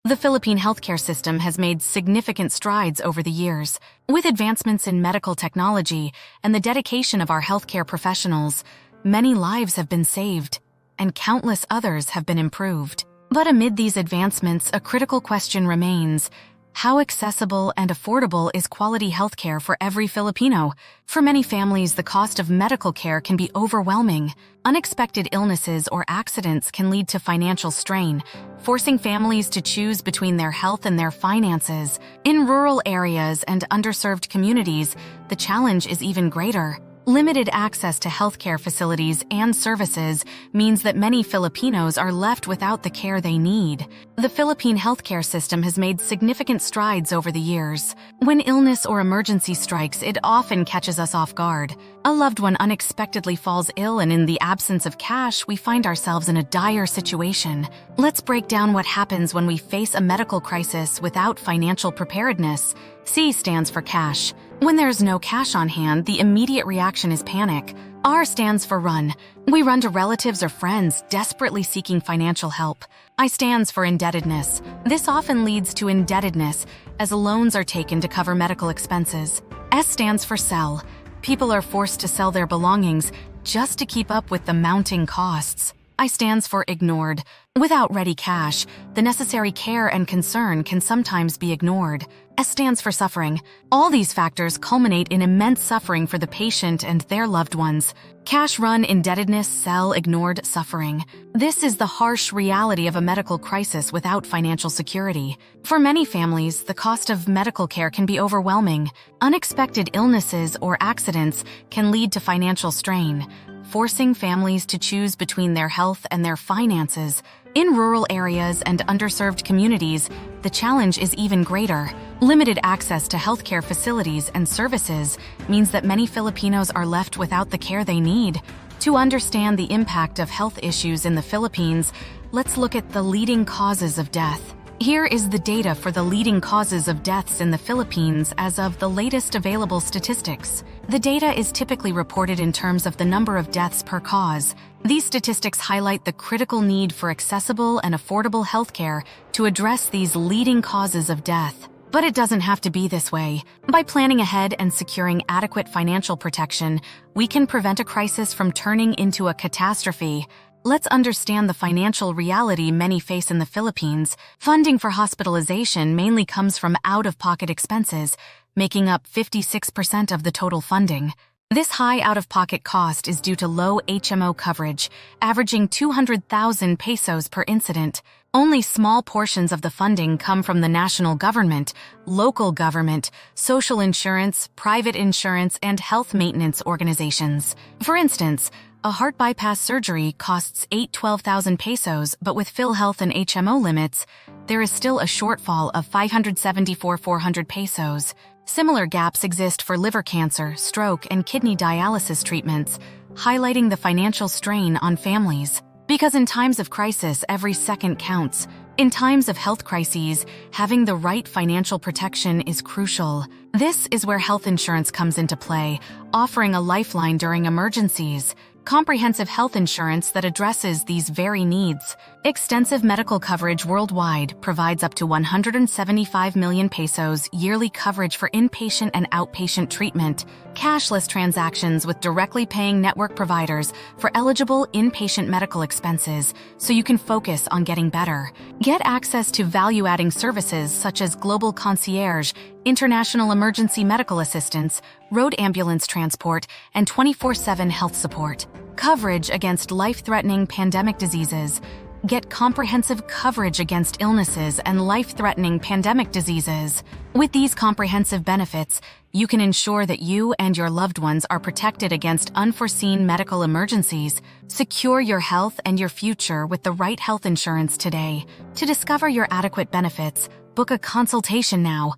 The Philippine healthcare system has made significant strides over the years. With advancements in medical technology and the dedication of our healthcare professionals, many lives have been saved, and countless others have been improved. But amid these advancements, a critical question remains: how accessible and affordable is quality healthcare for every Filipino? For many families, the cost of medical care can be overwhelming. Unexpected illnesses or accidents can lead to financial strain, forcing families to choose between their health and their finances. In rural areas and underserved communities, the challenge is even greater. Limited access to healthcare facilities and services means that many Filipinos are left without the care they need. The Philippine healthcare system has made significant strides over the years. When illness or emergency strikes, it often catches us off guard. A loved one unexpectedly falls ill, and in the absence of cash, we find ourselves in a dire situation. Let's break down what happens when we face a medical crisis without financial preparedness. C stands for cash. When there's no cash on hand, the immediate reaction is panic. R stands for run. We run to relatives or friends, desperately seeking financial help. I stands for indebtedness. This often leads to indebtedness, as loans are taken to cover medical expenses. S stands for sell. People are forced to sell their belongings just to keep up with the mounting costs. I stands for ignored. Without ready cash, the necessary care and concern can sometimes be ignored. S stands for suffering. All these factors culminate in immense suffering for the patient and their loved ones. Cash run, indebtedness, sell, ignored, suffering. This is the harsh reality of a medical crisis without financial security. For many families, the cost of medical care can be overwhelming. Unexpected illnesses or accidents can lead to financial strain, forcing families to choose between their health and their finances. In rural areas and underserved communities, the challenge is even greater. Limited access to healthcare facilities and services means that many Filipinos are left without the care they need. To understand the impact of health issues in the Philippines, let's look at the leading causes of death. Here is the data for the leading causes of deaths in the Philippines as of the latest available statistics. The data is typically reported in terms of the number of deaths per cause. These statistics highlight the critical need for accessible and affordable healthcare to address these leading causes of death. But it doesn't have to be this way. By planning ahead and securing adequate financial protection, we can prevent a crisis from turning into a catastrophe. Let's understand the financial reality many face in the Philippines. Funding for hospitalization mainly comes from out-of-pocket expenses, making up 56% of the total funding. This high out-of-pocket cost is due to low HMO coverage, averaging 200,000 pesos per incident. Only small portions of the funding come from the national government, local government, social insurance, private insurance, and health maintenance organizations. For instance, a heart bypass surgery costs 12,000 pesos, but with PhilHealth and HMO limits, there is still a shortfall of 574,400 pesos. Similar gaps exist for liver cancer, stroke, and kidney dialysis treatments, highlighting the financial strain on families. Because in times of crisis, every second counts. In times of health crises, having the right financial protection is crucial. This is where health insurance comes into play, offering a lifeline during emergencies. Comprehensive health insurance that addresses these very needs. Extensive medical coverage worldwide provides up to 175 million pesos yearly coverage for inpatient and outpatient treatment. Cashless transactions with directly paying network providers for eligible inpatient medical expenses, so you can focus on getting better. Get access to value-adding services such as global concierge, international emergency medical assistance, road ambulance transport, and 24/7 health support. Coverage against life-threatening pandemic diseases. Get comprehensive coverage against illnesses and life-threatening pandemic diseases. With these comprehensive benefits, you can ensure that you and your loved ones are protected against unforeseen medical emergencies. Secure your health and your future with the right health insurance today. To discover your adequate benefits, book a consultation now.